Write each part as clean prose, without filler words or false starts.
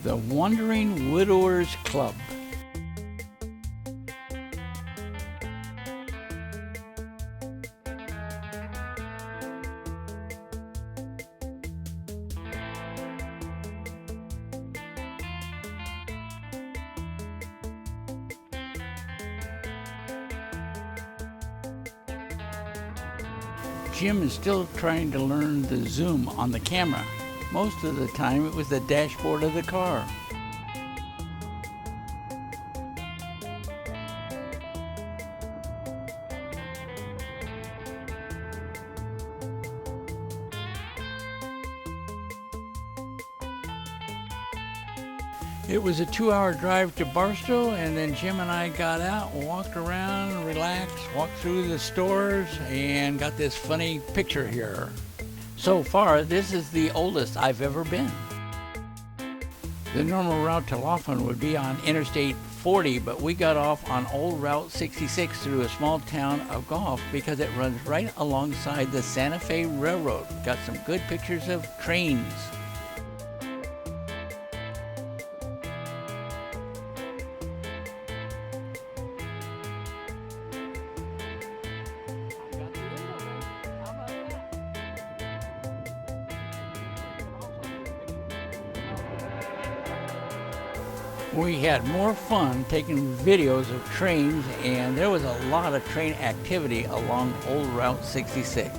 The Wandering Widowers Club. Jim is still trying to learn the zoom on the camera. Most of the time it was the dashboard of the car. It was a 2-hour drive to Barstow, and then Jim and I got out, walked around, relaxed, walked through the stores, and got this funny picture here. So far, this is the oldest I've ever been. The normal route to Laughlin would be on Interstate 40, but we got off on old Route 66 through a small town of Gulf because it runs right alongside the Santa Fe Railroad. Got some good pictures of trains. We had more fun taking videos of trains, and there was a lot of train activity along old Route 66.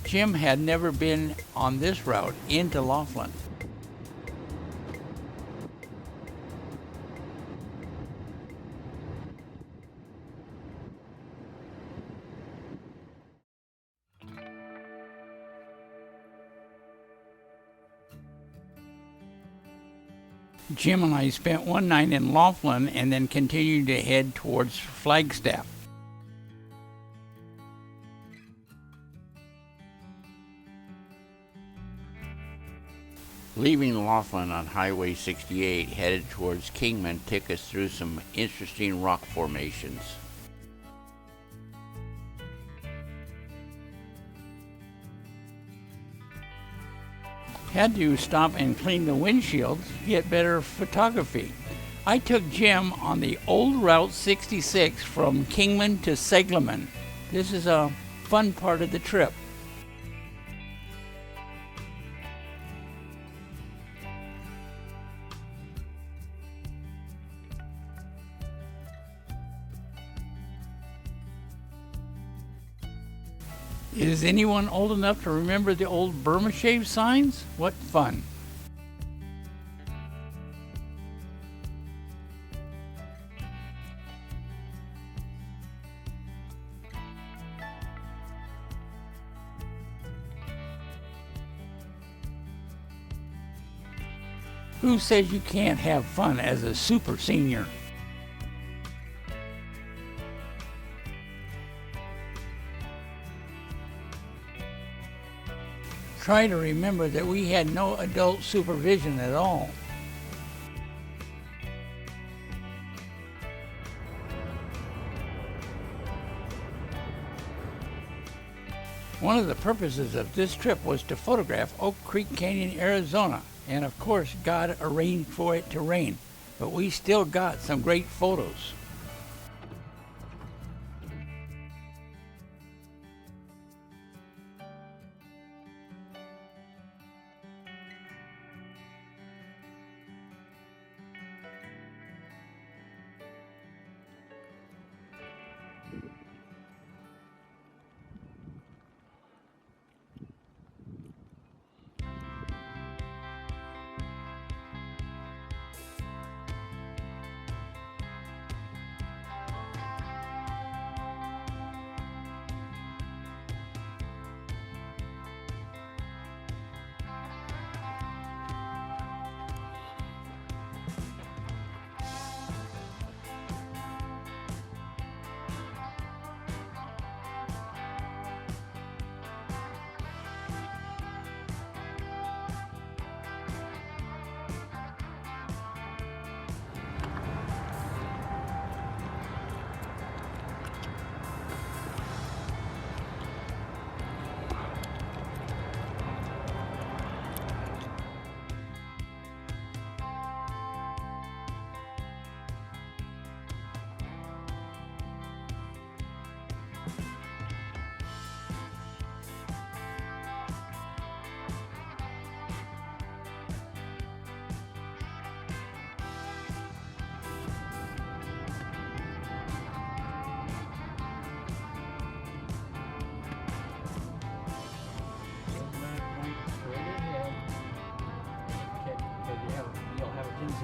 Jim had never been on this route into Laughlin. Jim and I spent one night in Laughlin and then continued to head towards Flagstaff. Leaving Laughlin on Highway 68, headed towards Kingman, took us through some interesting rock formations. Had to stop and clean the windshields to get better photography. I took Jim on the old Route 66 from Kingman to Sagamon. This is a fun part of the trip. Is anyone old enough to remember the old Burma shave signs? What fun! Who says you can't have fun as a super senior? Try to remember that we had no adult supervision at all. One of the purposes of this trip was to photograph Oak Creek Canyon, Arizona, and of course God arranged for it to rain, but we still got some great photos.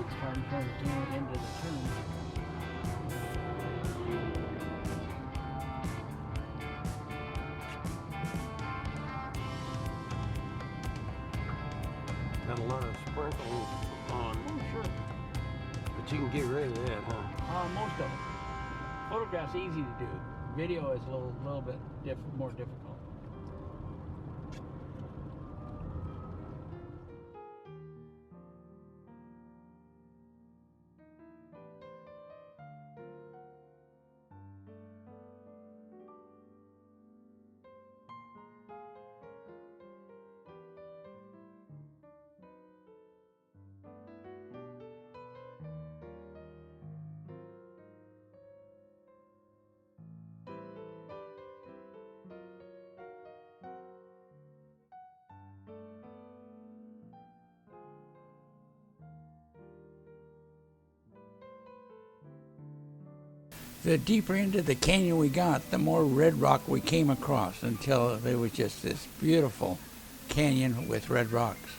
it's starting from the tail end of the turn. Got a lot of sprinkles on. Oh, sure. But you can get rid of that, huh? Most of it. Photograph's easy to do. Video is a little bit more difficult. The deeper into the canyon we got, the more red rock we came across until it was just this beautiful canyon with red rocks.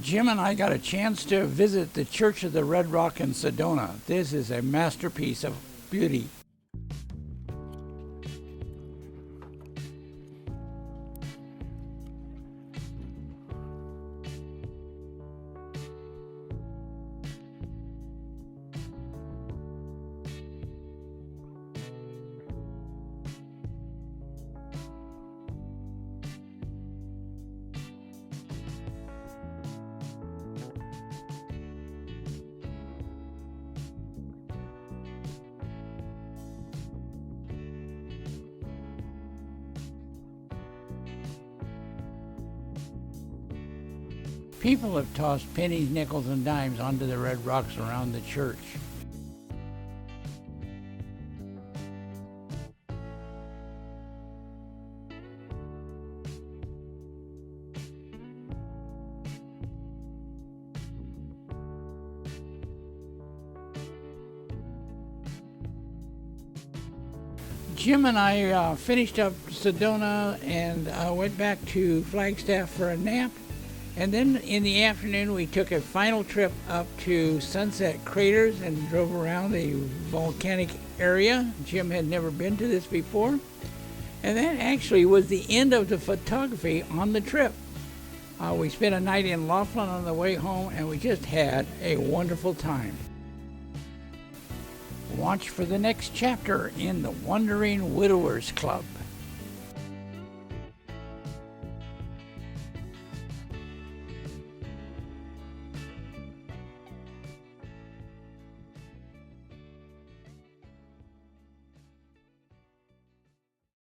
Jim and I got a chance to visit the Church of the Red Rock in Sedona. This is a masterpiece of beauty. People have tossed pennies, nickels, and dimes onto the red rocks around the church. Jim and I finished up Sedona and went back to Flagstaff for a nap. And then in the afternoon, we took a final trip up to Sunset Craters and drove around the volcanic area. Jim had never been to this before. And that actually was the end of the photography on the trip. We spent a night in Laughlin on the way home, and we just had a wonderful time. Watch for the next chapter in the Wandering Widowers Club.